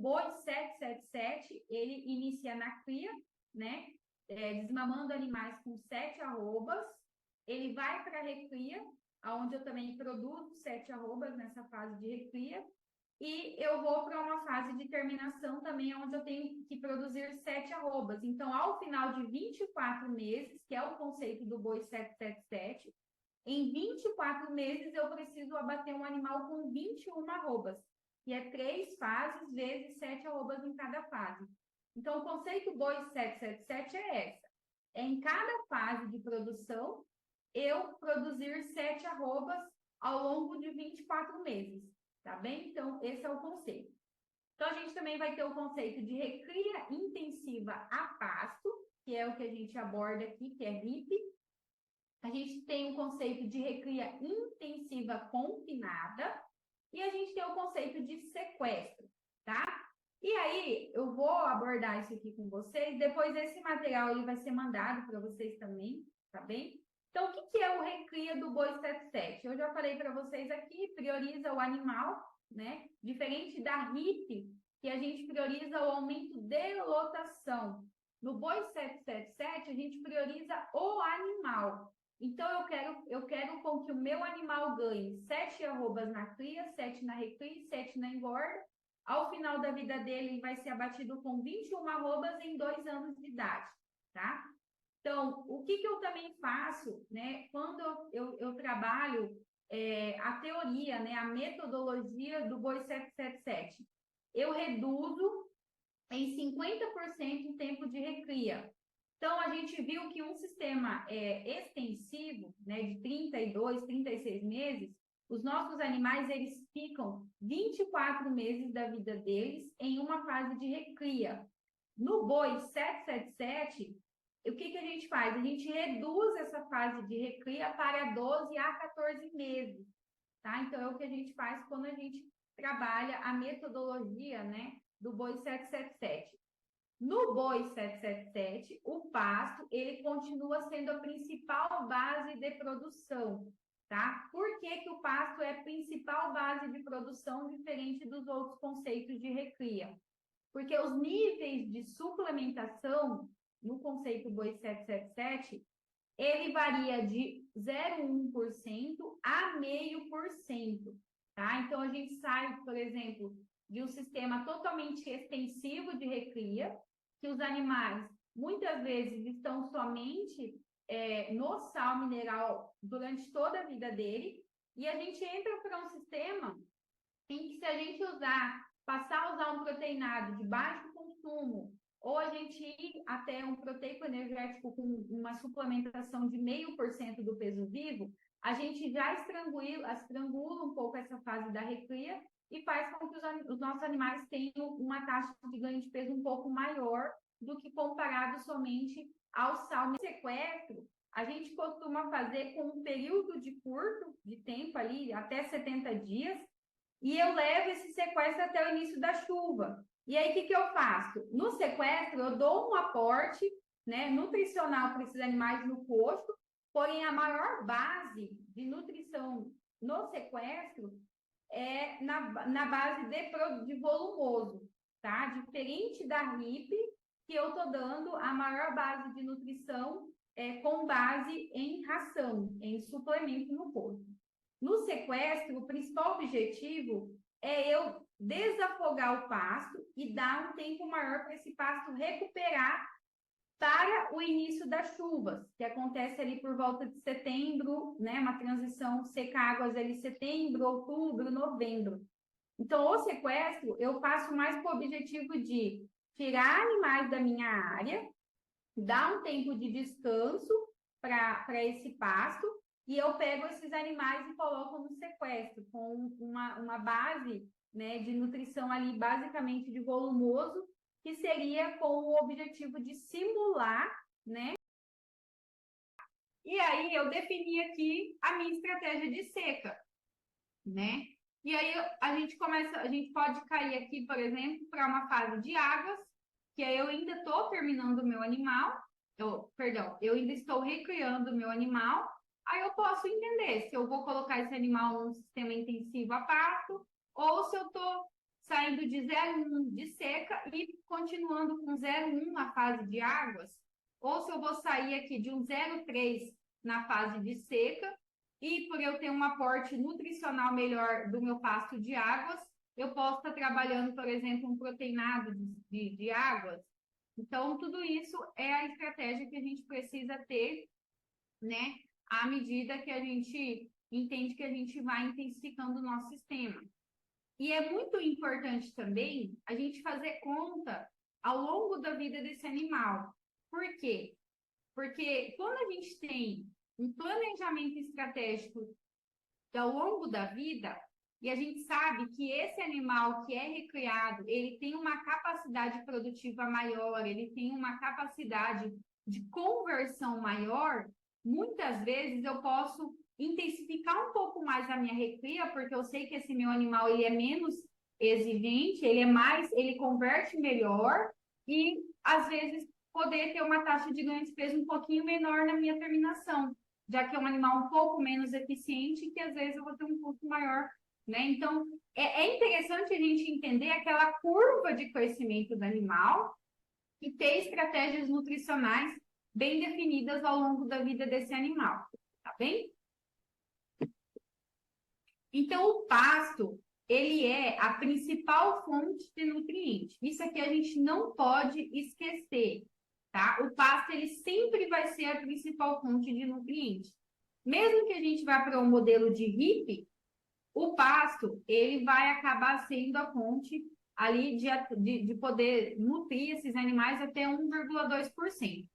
boi 777, ele inicia na cria, né? Desmamando animais com 7 arrobas. Ele vai para a recria, onde eu também produzo 7 arrobas nessa fase de recria. E eu vou para uma fase de terminação também, onde eu tenho que produzir 7 arrobas. Então, ao final de 24 meses, que é o conceito do boi 777, em 24 meses eu preciso abater um animal com 21 arrobas, que é 3 fases vezes 7 arrobas em cada fase. Então, o conceito boi 777 é essa. É em cada fase de produção, eu produzir 7 arrobas ao longo de 24 meses. Tá bem? Então, esse é o conceito. Então, a gente também vai ter o conceito de recria intensiva a pasto, que é o que a gente aborda aqui, que é RIP. A gente tem o conceito de recria intensiva confinada e a gente tem o conceito de sequestro, tá? E aí, eu vou abordar isso aqui com vocês. Depois, esse material ele vai ser mandado para vocês também, tá bem? Então, o que é o recria do boi 77? Eu já falei para vocês aqui, prioriza o animal, né? Diferente da RIP, que a gente prioriza o aumento de lotação. No boi 777, a gente prioriza o animal. Então, eu quero com que o meu animal ganhe 7 arrobas na cria, 7 na recria e 7 na engorda. Ao final da vida dele, ele vai ser abatido com 21 arrobas em 2 anos de idade, tá? Então, o que eu também faço, né, quando eu trabalho a teoria, né, a metodologia do boi 777? Eu reduzo em 50% o tempo de recria. Então, a gente viu que um sistema extensivo, né, de 32, 36 meses, os nossos animais, eles ficam 24 meses da vida deles em uma fase de recria. No boi 777, o que a gente faz? A gente reduz essa fase de recria para 12 a 14 meses, tá? Então, é o que a gente faz quando a gente trabalha a metodologia, né, do boi 777. No boi 777, o pasto, ele continua sendo a principal base de produção, tá? Por que o pasto é a principal base de produção, diferente dos outros conceitos de recria? Porque os níveis de suplementação no conceito boi 777, ele varia de 0,1% a 0,5%, tá? Então, a gente sai, por exemplo, de um sistema totalmente extensivo de recria, que os animais, muitas vezes, estão somente no sal mineral durante toda a vida dele, e a gente entra para um sistema em que, se a gente passar a usar um proteinado de baixo consumo, ou a gente ir até um proteico energético com uma suplementação de 0,5% do peso vivo, a gente já estrangula um pouco essa fase da recria e faz com que os nossos animais tenham uma taxa de ganho de peso um pouco maior do que comparado somente ao sal. No sequestro, a gente costuma fazer com um período curto de tempo ali, até 70 dias, e eu levo esse sequestro até o início da chuva. E aí, o que eu faço? No sequestro, eu dou um aporte, né, nutricional para esses animais no posto, porém, a maior base de nutrição no sequestro é na base de volumoso, tá? Diferente da RIP, que eu estou dando a maior base de nutrição com base em ração, em suplemento no posto. No sequestro, o principal objetivo é eu desafogar o pasto e dar um tempo maior para esse pasto recuperar para o início das chuvas, que acontece ali por volta de setembro, né? Uma transição seca-águas ali, setembro, outubro, novembro. Então, o sequestro, eu faço mais com o objetivo de tirar animais da minha área, dar um tempo de descanso para esse pasto, e eu pego esses animais e coloco no sequestro, com uma base, né, de nutrição ali, basicamente de volumoso, que seria com o objetivo de simular, né? E aí eu defini aqui a minha estratégia de seca, né? E aí a gente pode cair aqui, por exemplo, para uma fase de águas, que aí eu ainda estou terminando o meu animal, eu ainda estou recriando o meu animal, aí eu posso entender se eu vou colocar esse animal num sistema intensivo a pasto, ou saindo de 0,1 de seca e continuando com 0,1 a fase de águas, ou se eu vou sair aqui de um 0,3 na fase de seca, e por eu ter um aporte nutricional melhor do meu pasto de águas, eu posso estar trabalhando, por exemplo, um proteinado de águas. Então, tudo isso é a estratégia que a gente precisa ter, né, à medida que a gente entende que a gente vai intensificando o nosso sistema. E é muito importante também a gente fazer conta ao longo da vida desse animal. Por quê? Porque quando a gente tem um planejamento estratégico ao longo da vida, e a gente sabe que esse animal que é recriado, ele tem uma capacidade produtiva maior, ele tem uma capacidade de conversão maior, muitas vezes eu posso intensificar um pouco mais a minha recria, porque eu sei que esse meu animal ele é menos exigente, ele é mais, ele converte melhor e às vezes poder ter uma taxa de ganho de peso um pouquinho menor na minha terminação, já que é um animal um pouco menos eficiente, que às vezes eu vou ter um custo maior, né? Então, é interessante a gente entender aquela curva de crescimento do animal e ter estratégias nutricionais bem definidas ao longo da vida desse animal, tá bem? Então, o pasto, ele é a principal fonte de nutrientes. Isso aqui a gente não pode esquecer, tá? O pasto, ele sempre vai ser a principal fonte de nutrientes. Mesmo que a gente vá para um modelo de HIP, o pasto, ele vai acabar sendo a fonte ali de poder nutrir esses animais até 1,2%.